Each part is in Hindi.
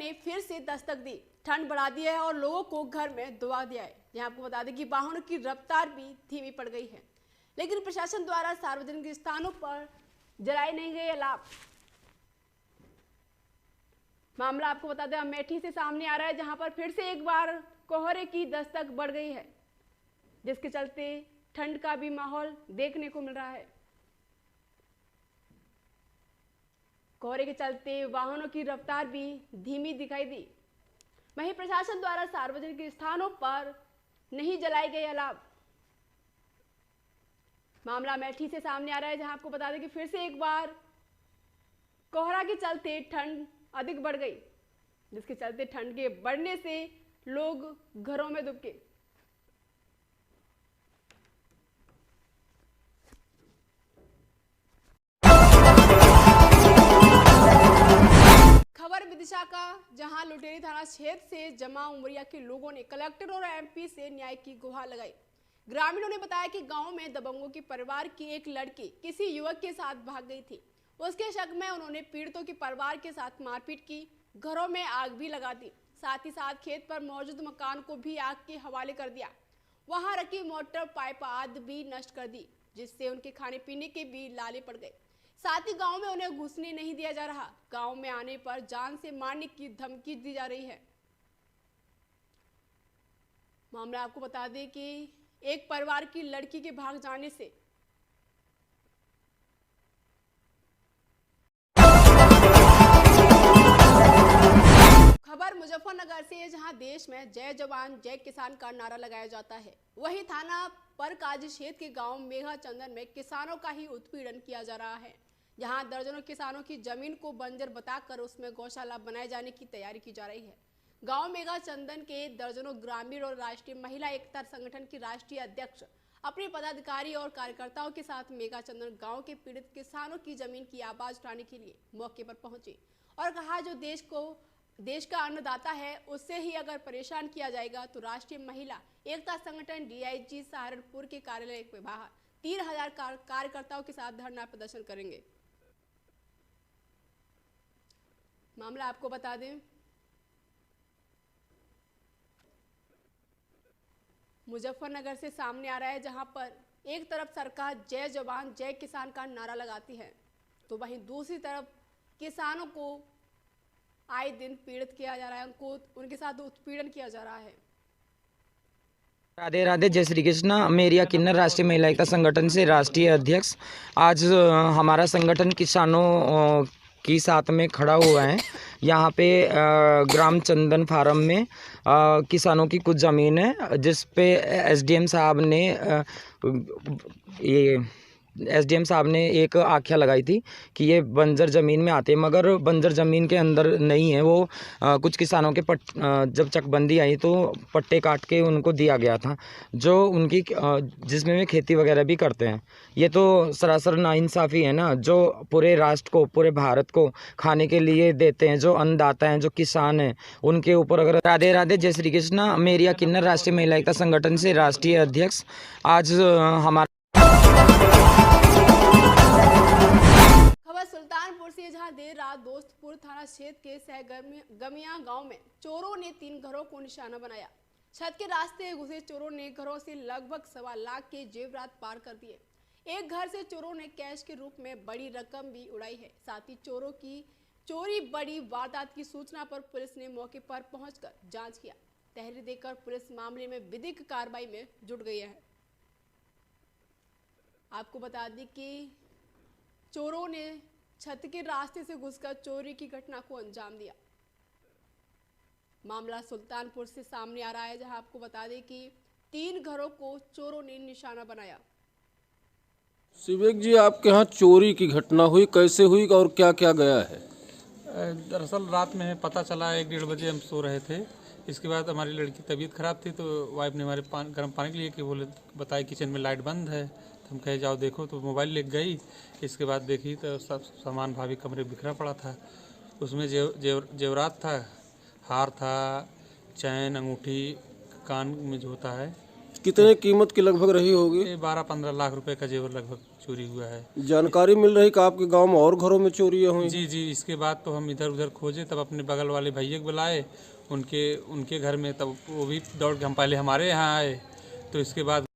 ने फिर से दस्तक दी, ठंड बढ़ा दी है और लोगों को घर में दुआ दिया है। यहाँ आपको बता दें कि वाहनों की रफ्तार भी धीमी पड़ गई है, लेकिन प्रशासन द्वारा सार्वजनिक स्थानों पर जलाए नहीं गए अलाव। मामला आपको बता दें अमेठी से सामने आ रहा है, जहां पर फिर से एक बार कोहरे की दस्तक बढ़ गई है, जिसके चलते ठंड का भी माहौल देखने को मिल रहा है। कोहरे के चलते वाहनों की रफ्तार भी धीमी दिखाई दी। वहीं प्रशासन द्वारा सार्वजनिक स्थानों पर नहीं जलाए गए अलाव। मामला अमेठी से सामने आ रहा है, जहां आपको बता दें कि फिर से एक बार कोहरा के चलते ठंड अधिक बढ़ गई, जिसके चलते ठंड के बढ़ने से लोग घरों में दुबके। खबर विदिशा का, जहां लुटेरी थाना क्षेत्र से जमा उमरिया के लोगों ने कलेक्टर और एमपी से न्याय की गुहार लगाई। ग्रामीणों ने बताया कि गांव में दबंगों के परिवार की एक लड़की किसी युवक के साथ भाग गई थी। उसके शक में उन्होंने पीड़ितों के परिवार के साथ मारपीट की, घरों में आग भी लगा दी, साथ ही साथ खेत पर मौजूद मकान को भी आग के हवाले कर दिया। वहां रखी मोटर पाइप आदि भी नष्ट कर दी, जिससे उनके खाने पीने के भी लाले पड़ गए। साथ ही गांव में उन्हें घुसने नहीं दिया जा रहा। गांव में आने पर जान से मारने की धमकी दी जा रही है। मामला आपको बता दें कि एक परिवार की लड़की के भाग जाने से खबर मुजफ्फरनगर से है, जहां देश में जय जवान जय किसान का नारा लगाया जाता है। वहीं थाना परकाजी क्षेत्र के गांव मेघा चंदन में किसानों का ही उत्पीड़न किया जा रहा है, जहां दर्जनों किसानों की जमीन को बंजर बताकर उसमें गौशाला बनाए जाने की तैयारी की जा रही है। गांव मेघा चंदन के दर्जनों ग्रामीण और राष्ट्रीय महिला एकता संगठन की राष्ट्रीय अध्यक्ष अपने पदाधिकारी और कार्यकर्ताओं के साथ मेघा चंदन गांव के पीड़ित किसानों की जमीन की आवाज उठाने के लिए मौके पर पहुंचे और कहा, जो देश का अन्नदाता है, उससे ही अगर परेशान किया जाएगा तो राष्ट्रीय महिला एकता संगठन डीआईजी सहारनपुर के कार्यालय के बाहर 3000 कार्यकर्ताओं के साथ धरना प्रदर्शन करेंगे। मामला आपको बता दें मुजफ्फरनगर से सामने आ रहा है, जहां पर एक तरफ सरकार जय जवान जय किसान का नारा लगाती है, तो वहीं दूसरी तरफ किसानों को आए दिन पीड़ित किया जा रहा है, उनके साथ उत्पीड़न किया जा रहा है। राधे राधे, जय श्री कृष्ण। मेरिया किन्नर राष्ट्रीय महिला एकता संगठन से राष्ट्रीय अध्यक्ष। आज हमारा संगठन किसानों की साथ में खड़ा हुआ है। यहाँ पे ग्राम चंदन फार्म में किसानों की कुछ ज़मीन है, जिस पे एसडीएम साहब ने एक आख्या लगाई थी कि ये बंजर ज़मीन में आते हैं, मगर बंजर ज़मीन के अंदर नहीं है वो। कुछ किसानों के जब चकबंदी आई तो पट्टे काट के उनको दिया गया था, जो उनकी जिसमें वे खेती वगैरह भी करते हैं। ये तो सरासर नाइंसाफ़ी है ना, जो पूरे राष्ट्र को, पूरे भारत को खाने के लिए देते हैं, जो अन्नदाता हैं, जो किसान हैं, उनके ऊपर अगर। राधे राधे, जय श्री कृष्ण। मेरिया किन्नर राष्ट्रीय महिला एकता संगठन से राष्ट्रीय अध्यक्ष। आज हमारा सुल्तानपुर से, जहां देर रात दोस्तपुर थाना क्षेत्र के सहगमिया गांव में चोरों ने 3 घरों को निशाना बनाया। छत के रास्ते घुसे चोरों ने घरों से लगभग 1.25 लाख के जेवरात पार कर दिए। एक घर से चोरों ने कैश के रूप में बड़ी रकम भी उड़ाई है। साथ ही चोरों की चोरी बड़ी वारदात की सूचना पर पुलिस ने मौके पर पहुंचकर जांच किया। तहरीर देकर पुलिस मामले में विधिक कार्रवाई में जुट गई है। आपको बता दें कि चोरों ने छत के रास्ते से घुसकर चोरी की घटना को अंजाम दिया। मामला सुल्तानपुर से सामने आ रहा है, जहां आपको बता दें कि 3 घरों को चोरों ने निशाना बनाया। शिवेक जी, आपके यहाँ चोरी की घटना हुई, कैसे हुई और क्या क्या गया है? दरअसल रात में पता चला 1-1:30 बजे हम सो रहे थे। इसके बाद हमारी लड़की तबीयत ख़राब थी, तो वाइफ ने हमारे गर्म पानी के लिए कि बोले बताया किचन में लाइट बंद है। तो हम कहे जाओ देखो, तो मोबाइल ले गई। इसके बाद देखी तो सब सामान भाभी कमरे बिखरा पड़ा था। उसमें जेवरात था, हार था, चैन, अंगूठी, कान में जो होता है कितने कीमत की लगभग रही होगी? ये 12-15 लाख रुपए का जेवर लगभग चोरी हुआ है। जानकारी मिल रही कि आपके गांव में और घरों में चोरियां हुई? जी, इसके बाद तो हम इधर उधर खोजे, तब अपने बगल वाले भैया को बुलाए, उनके घर में, तब वो भी दौड़ के हम पहले हमारे यहाँ आए, तो इसके बाद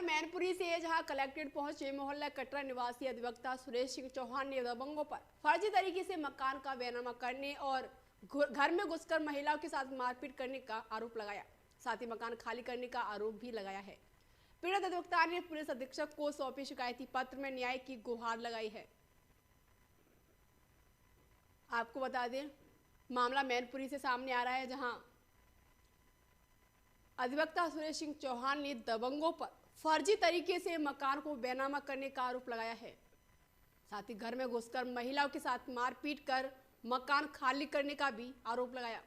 मैनपुरी से जहां कलेक्ट्रेट पहुंचे मोहल्ला कटरा निवासी अधिवक्ता सुरेश सिंह चौहान ने दबंगों पर फर्जी तरीके से मकान का बैनामा करने और घर में घुसकर महिलाओं के साथ मारपीट करने का आरोप लगाया। साथ ही मकान खाली करने का आरोप भी लगाया है। पीड़ित अधिवक्ता ने पुलिस अधीक्षक को सौंपे शिकायती पत्र में न्याय की गुहार लगाई है। आपको बता दें, मामला मैनपुरी से सामने आ रहा है, जहां अधिवक्ता सुरेश सिंह चौहान ने दबंगों पर फर्जी तरीके से मकान को बेनामा करने का आरोप लगाया है। साथ ही घर में घुसकर महिलाओं के साथ मारपीट कर मकान खाली करने का भी आरोप लगाया।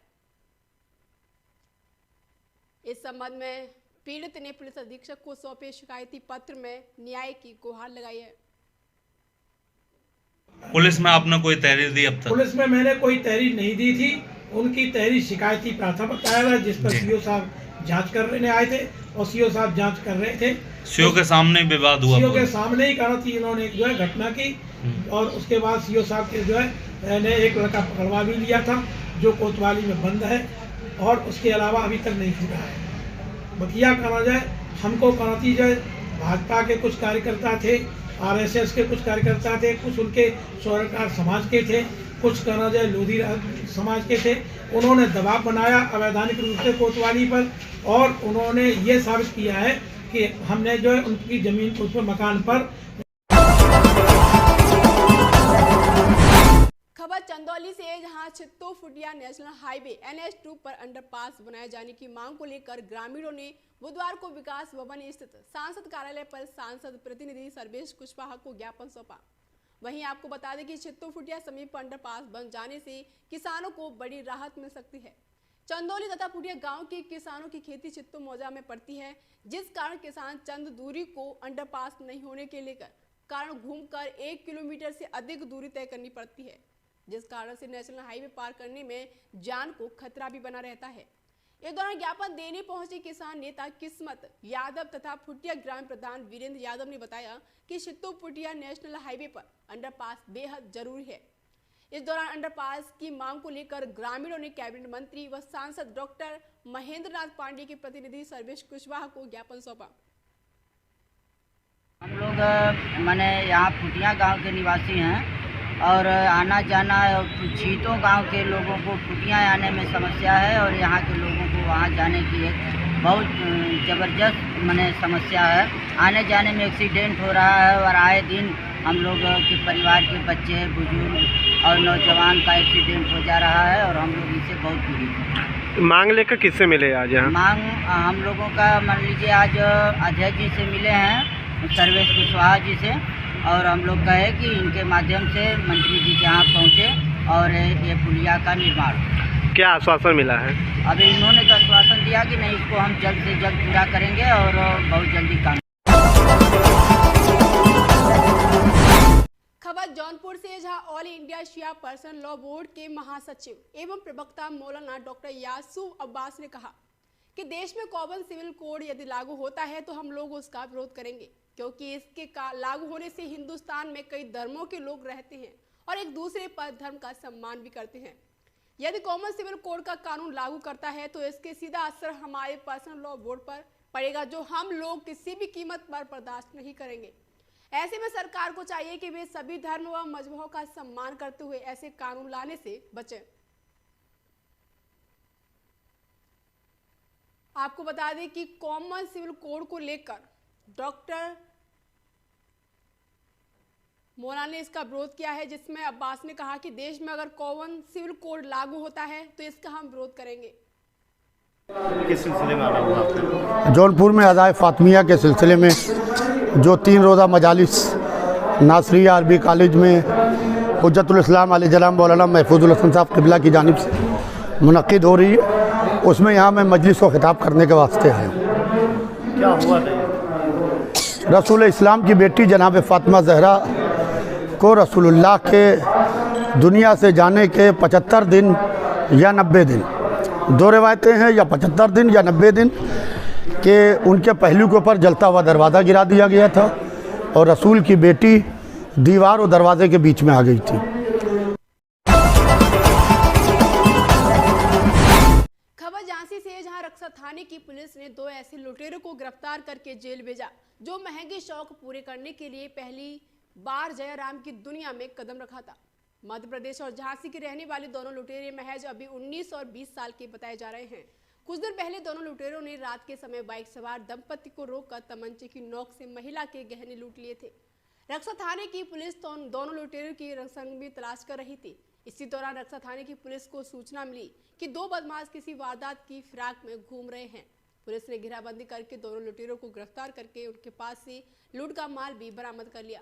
इस संबंध में पीड़ित ने पुलिस अधीक्षक को सौंपे शिकायती पत्र में न्याय की गुहार लगाई है। पुलिस में आपने कोई तहरीर दी अब तक? पुलिस में मैंने कोई तहरीर नहीं दी थी। उनकी तहरीर शिकायती प्रार्थना बताया गया, जिस पर सीओ साहब जांच करने आए थे और सीओ साहब जांच कर रहे थे। सीओ के सामने विवाद हुआ? सीओ के सामने ही कहा थी इन्होंने जो है घटना की, और उसके बाद सीओ साहब के जो है ने एक लड़का पकड़वा भी लिया था जो कोतवाली में बंद है, और उसके अलावा अभी तक नहीं छूटा है। बकिया कहा जाए, हमको कहती जाए, भाजपा के कुछ कार्यकर्ता थे, आरएसएस के कुछ कार्यकर्ता थे, कुछ उनके स्वर्णकार समाज के थे, कुछ कहना जाए लोधी समाज के थे। उन्होंने दबाव बनाया अवैधानिक रूप से कोतवाली पर, और उन्होंने ये साबित किया है कि हमने जो है उनकी जमीन उस पर मकान पर। खबर चंदौली से, जहां चित्तो फुटिया नेशनल हाईवे NH2 पर अंडरपास बनाए जाने की मांग को लेकर ग्रामीणों ने बुधवार को विकास भवन स्थित सांसद कार्यालय पर सांसद प्रतिनिधि सर्वेश कुशवाहा को ज्ञापन सौंपा। वहीं आपको बता दें कि चित्तो फुटिया समीप अंडरपास बन जाने से किसानों को बड़ी राहत मिल सकती है। चंदौली तथा फुटिया गांव के किसानों की खेती चित्तो मौजा में पड़ती है, जिस कारण किसान चंद दूरी को अंडरपास नहीं होने के लेकर कारण घूमकर 1 किलोमीटर से अधिक दूरी तय करनी पड़ती है, जिस कारण से नेशनल हाईवे पार करने में जान को खतरा भी बना रहता है। इस दौरान ज्ञापन देने पहुंचे किसान नेता किस्मत यादव तथा फुटिया ग्राम प्रधान वीरेंद्र यादव ने बताया कि चित्तो फुटिया नेशनल हाईवे पर अंडरपास बेहद जरूरी है। इस दौरान अंडरपास की मांग को लेकर ग्रामीणों ने कैबिनेट मंत्री व सांसद डॉक्टर महेंद्र नाथ पांडे के प्रतिनिधि सर्वेश कुशवाहा को ज्ञापन सौंपा। हम लोग माने यहाँ फुटिया गांव के निवासी हैं, और आना जाना छीतों गांव के लोगों को फुटिया आने में समस्या है, और यहाँ के लोगों को वहाँ जाने की एक बहुत ज़बरदस्त माने समस्या है। आने जाने में एक्सीडेंट हो रहा है, और आए दिन हम लोग के परिवार के बच्चे, बुजुर्ग और नौजवान का एक्सीडेंट हो जा रहा है, और हम लोग इससे बहुत पीड़ित हैं। मांग लेकर किससे मिले आज यहाँ? मांग हम लोगों का मान लीजिए आज अध्यक्ष जी से मिले हैं, सर्वेश कुशवाहा जी से, और हम लोग कहे कि इनके माध्यम से मंत्री जी के यहाँ पहुँचे और ये पुलिया का निर्माण। क्या आश्वासन मिला है? अभी इन्होंने तो आश्वासन दिया कि नहीं, इसको हम जल्द से जल्द पूरा करेंगे और बहुत जल्दी काम। खबर जौनपुर से, जहां ऑल इंडिया शिया पर्सन लॉ बोर्ड के महासचिव एवं प्रवक्ता मौलाना डॉक्टर यासूफ अब्बास ने कहा कि देश में कॉमन सिविल कोड यदि लागू होता है तो हम लोग उसका विरोध करेंगे, क्योंकि इसके लागू होने से हिंदुस्तान में कई धर्मों के लोग रहते हैं और एक दूसरे पर धर्म का सम्मान भी करते हैं। यदि कॉमन सिविल कोड का कानून लागू करता है तो इसके सीधा असर हमारे पर्सनल लॉ बोर्ड पर पड़ेगा, जो हम लोग किसी भी कीमत पर बर्दाश्त नहीं करेंगे। ऐसे में सरकार को चाहिए कि वे सभी धर्म व मजहबों का सम्मान करते हुए ऐसे कानून लाने से बचें। आपको बता दें कि कॉमन सिविल कोड को लेकर डॉक्टर मौलाना ने इसका विरोध किया है, जिसमें अब्बास ने कहा कि देश में अगर कॉमन सिविल कोड लागू होता है तो इसका हम विरोध करेंगे। किस सिलसिले में आना हुआ आपने? जौनपुर में अदाए फातमिया के सिलसिले में जो 3 रोज़ा मजालिस नासरिया अरबी कॉलेज में हुज्जतुल इस्लाम आले जनाब मौलाना महफूजुल हसन साहब क़िबला की जानिब से मुनक़्क़िद हो रही है, उसमें यहाँ मैं मजलिस को ख़िताब करने के वास्ते आया हूँ। क्या हुआ था? रसूल इस्लाम की बेटी जनाब फ़ातिमा ज़हरा को रसूलुल्लाह के दुनिया से जाने के 75 दिन या 90 दिन दो रिवायतें हैं, या 75 दिन या 90 दिन के उनके पहलू के ऊपर जलता हुआ दरवाज़ा गिरा दिया गया था और रसूल की बेटी दीवार और दरवाजे के बीच में आ गई थी। खबर झांसी से, जहां रक्षा थाने की पुलिस ने 2 ऐसे लुटेरों को गिरफ्तार करके जेल भेजा जो महंगे शौक पूरे करने के लिए पहली बार जयराम की दुनिया में कदम रखा था। मध्य प्रदेश और झांसी के रहने वाले दोनों लुटेरे महज अभी 19 और 20 साल के बताए जा रहे हैं। कुछ दिन पहले दोनों लुटेरों ने रात के समय बाइक सवार दंपति को रोककर तमंचे की नोक से महिला के गहने लूट लिए थे। रक्षा थाने की पुलिस तो दोनों लुटेरों की रंगसंगी तलाश कर रही थी। इसी दौरान रक्षा थाने की पुलिस को सूचना मिली कि 2 बदमाश किसी वारदात की फिराक में घूम रहे हैं। पुलिस ने घेराबंदी करके दोनों लुटेरों को गिरफ्तार करके उनके पास से लूट का माल भी बरामद कर लिया।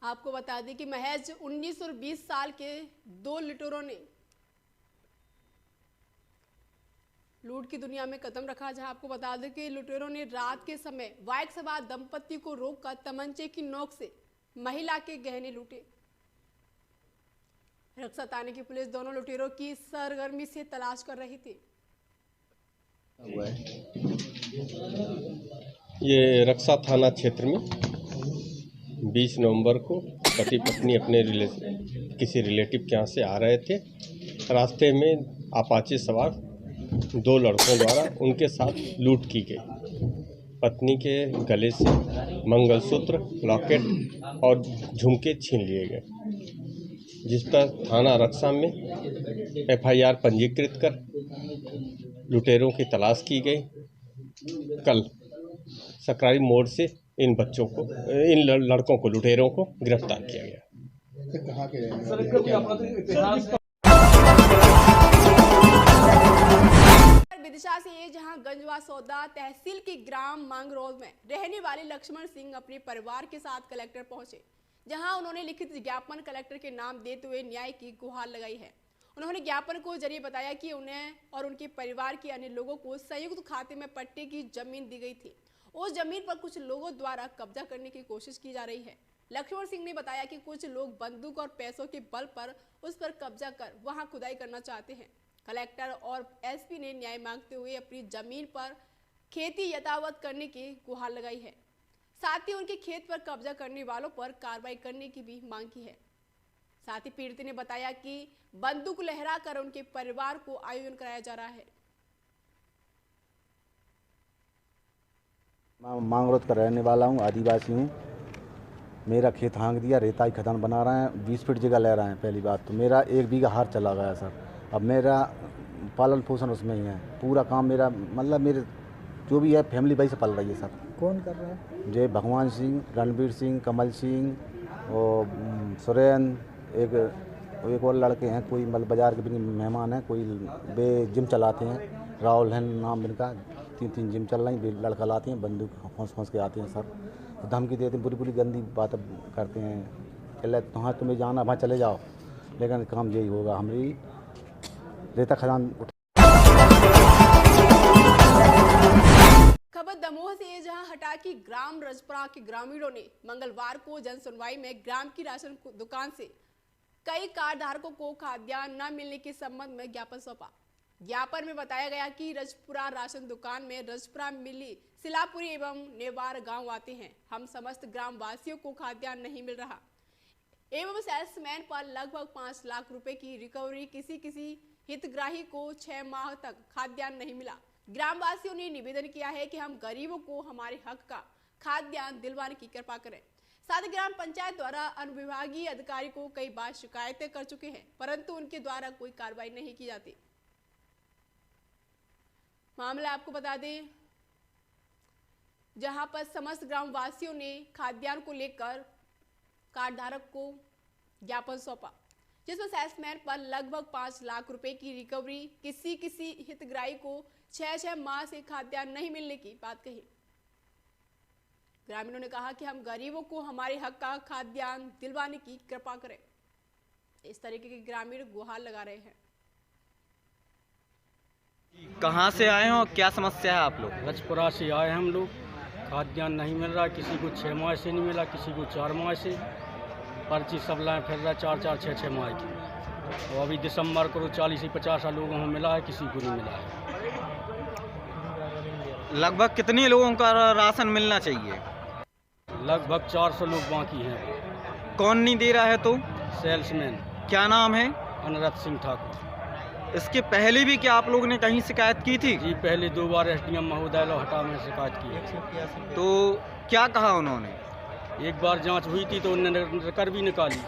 आपको बता दें कि महज 19 और 20 साल के 2 लुटेरों ने लूट की दुनिया में कदम रखा। जहां आपको बता दें कि लुटेरों ने रात के समय बाइक सवार दंपति को रोककर तमंचे की नोक से महिला के गहने लूटे। रक्षा थाने की पुलिस दोनों लुटेरों की सरगर्मी से तलाश कर रही थी। ये रक्षा थाना क्षेत्र में 20 नवंबर को पति पत्नी अपने किसी रिलेटिव के यहाँ से आ रहे थे। रास्ते में अपाचे सवार 2 लड़कों द्वारा उनके साथ लूट की गई। पत्नी के गले से मंगलसूत्र, लॉकेट और झुमके छीन लिए गए, जिस पर थाना रक्षा में FIR पंजीकृत कर लुटेरों की तलाश की गई। कल सकरारी मोड़ से इन लड़कों को, लुटेरों को गिरफ्तार किया गया। विदिशा से, जहां गंजवा सौदा तहसील के ग्राम मांगरोल में रहने वाले लक्ष्मण सिंह अपने परिवार के साथ कलेक्टर पहुंचे, जहां उन्होंने लिखित ज्ञापन कलेक्टर के नाम देते हुए न्याय की गुहार लगाई है। उन्होंने ज्ञापन को जरिए बताया कि उन्हें और उनके परिवार के अन्य लोगों को संयुक्त खाते में पट्टे की जमीन दी गई थी। उस जमीन पर कुछ लोगों द्वारा कब्जा करने की कोशिश की जा रही है। लक्ष्मण सिंह ने बताया कि कुछ लोग बंदूक और पैसों के बल पर उस पर कब्जा कर वहां खुदाई करना चाहते हैं। कलेक्टर और SP ने न्याय मांगते हुए अपनी जमीन पर खेती यथावत करने की गुहार लगाई है। साथ ही उनके खेत पर कब्जा करने वालों पर कार्रवाई करने की भी मांग की है। साथ ही पीड़ित ने बताया कि बंदूक लहरा कर उनके परिवार को आयोजन कराया जा रहा है। मैं मांगरोद का रहने वाला हूँ, आदिवासी हूँ। मेरा खेत हाँक दिया, रेताई खदान बना रहे हैं, 20 फीट जगह ले रहे हैं। पहली बात तो मेरा 1 बीघा हार चला गया सर। अब मेरा पालन पोषण उसमें ही है, पूरा काम मेरा, मतलब मेरे जो भी है फैमिली वही से पल रही है सर। कौन कर रहा है? जय भगवान सिंह, रणवीर सिंह, कमल सिंह और सुरेन, एक और लड़के हैं, कोई मतलब बाजार के भी मेहमान हैं, कोई वे जिम चलाते हैं, राहुल है नाम इनका। 3 जिम चल रही, लड़का लाते हैं, बंदूक फंस के आते हैं सर, तो धमकी देते हैं, बुरी गंदी बातें करते हैं। चले वहाँ तुम्हें जाना, वहाँ चले जाओ, लेकिन काम यही होगा, हमारी रेता खदान। खबर दमोह से, जहां हटाकी ग्राम रजपुरा के ग्रामीणों ने मंगलवार को जन सुनवाई में ग्राम की राशन दुकान से कई कार्ड धारकों को खाद्यान्न न मिलने के संबंध में ज्ञापन सौंपा। ज्ञापन में बताया गया कि रजपुरा राशन दुकान में रजपुरा, मिली, सिलापुरी एवं नेवार गांव आते हैं। हम समस्त ग्राम वासियों को खाद्यान्न नहीं मिल रहा एवं सेल्समैन पर लगभग 5 लाख रुपए की रिकवरी। किसी हितग्राही को 6 माह तक खाद्यान्न नहीं मिला। ग्रामवासियों ने निवेदन किया है कि हम गरीबों को हमारे हक का खाद्यान्न दिलवाने की कृपा करें। साथ ही ग्राम पंचायत द्वारा अनुविभागीय अधिकारी को कई बार शिकायतें कर चुके हैं, परंतु उनके द्वारा कोई कार्रवाई नहीं की जाती। मामला आपको बता दें, जहां पर समस्त ग्रामवासियों ने खाद्यान्न को लेकर कार्ड धारक को ज्ञापन सौंपा, जिसमें सेल्समैन पर लगभग 5 लाख रुपए की रिकवरी, किसी हितग्राही को 6 माह से खाद्यान्न नहीं मिलने की बात कही। ग्रामीणों ने कहा कि हम गरीबों को हमारे हक का खाद्यान्न दिलवाने की कृपा करें। इस तरीके के ग्रामीण गुहार लगा रहे हैं। कहाँ से आए हैं और क्या समस्या है आप लोग? रजपुरा से आए हम लोग, खाद्यान्न नहीं मिल रहा, किसी को 6 माह से नहीं मिला, किसी को 4 माह से। पर्ची सब लाए फिर रहा, 4-4, 6-6 माह की। और अभी दिसंबर को 40 से 50 लोगों को मिला है, किसी को नहीं मिला है। लगभग कितने लोगों का राशन मिलना चाहिए? लगभग 400 लोग बाकी हैं। कौन नहीं दे रहा है तो? सेल्समैन। क्या नाम है? अनुराग सिंह ठाकुर। इसके पहले भी क्या आप लोगों ने कहीं शिकायत की थी? जी पहले 2 बार SDM महोदय लोहटा में शिकायत की है। तो क्या कहा उन्होंने? एक बार जांच हुई थी तो उन्होंने कर भी निकाली।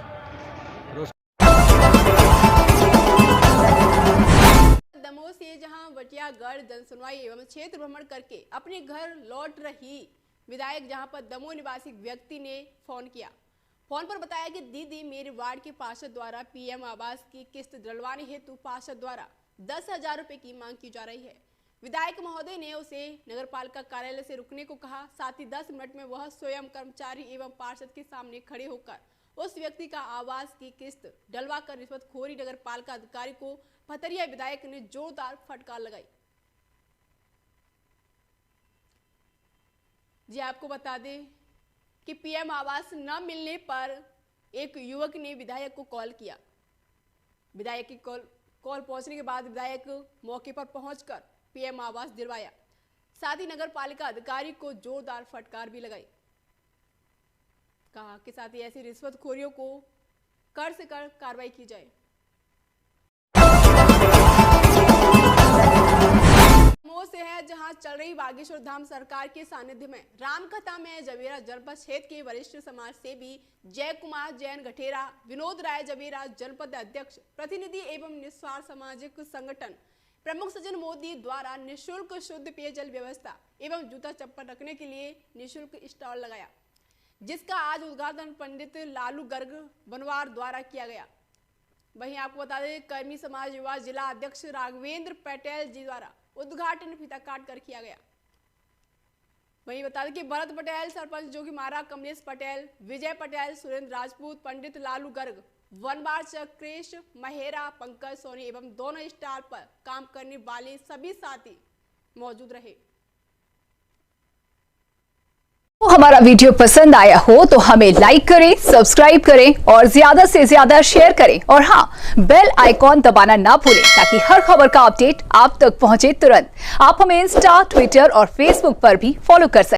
दमोह से जहां वटियागढ़ जनसुनवाई एवं क्षेत्र भ्रमण करके अपने घर लौट रही विधायक, जहां पर दमोह निवासी व्यक्ति ने फोन किया। फोन पर बताया कि दीदी, मेरे वार्ड के पार्षद द्वारा PM आवास की किस्त दिलवाने हेतु पार्षद द्वारा 10,000 रुपए की मांग की जा रही है। विधायक महोदय ने उसे नगरपालिका कार्यालय से रुकने को कहा। साथ ही 10 मिनट में वह स्वयं कर्मचारी एवं पार्षद के सामने खड़े होकर उस व्यक्ति का आवास की किस्त डलवाकर रिश्वतखोरी नगरपालिका अधिकारी को पथरिया विधायक ने जोरदार फटकार लगाई। जी आपको बता दें कि PM आवास न मिलने पर एक युवक ने विधायक को कॉल किया। विधायक की कॉल पहुंचने के बाद विधायक मौके पर पहुंचकर PM आवास दिलवाया। साथ ही नगर पालिका अधिकारी को जोरदार फटकार भी लगाई। कहा कि साथ ही ऐसी रिश्वतखोरियों को कर से कर कार्रवाई की जाए। दमोह से है जहां चल रही बागेश्वर धाम सरकार के सानिध्य में रामकथा में जवेरा जनपद क्षेत्र के वरिष्ठ समाज सेवी जय कुमार जैन गठेरा, विनोद राय जवेरा जनपद अध्यक्ष प्रतिनिधि एवं निस्वार्थ सामाजिक संगठन प्रमुख सज्जन मोदी द्वारा निःशुल्क शुद्ध पेयजल व्यवस्था एवं जूता चप्पल रखने के लिए निःशुल्क स्टॉल लगाया, जिसका आज उद्घाटन पंडित लालू गर्ग बनवार द्वारा किया गया। वहीं आपको बता दें कर्मी समाज युवा जिला अध्यक्ष राघवेंद्र पटेल जी द्वारा उद्घाटन फीता काट कर किया गया। वहीं बता दें कि भरत पटेल सरपंच जोगी मारा, कमलेश पटेल, विजय पटेल, सुरेंद्र राजपूत, पंडित लालू गर्ग, वनवार चक्रेश महेरा, पंकज सोनी एवं दोनों स्टार पर काम करने वाले सभी साथी मौजूद रहे। हमारा वीडियो पसंद आया हो तो हमें लाइक करें, सब्सक्राइब करें और ज्यादा से ज्यादा शेयर करें और हाँ, बेल आइकॉन दबाना ना भूलें ताकि हर खबर का अपडेट आप तक पहुंचे तुरंत। आप हमें इंस्टा, ट्विटर और फेसबुक पर भी फॉलो कर सकते हैं।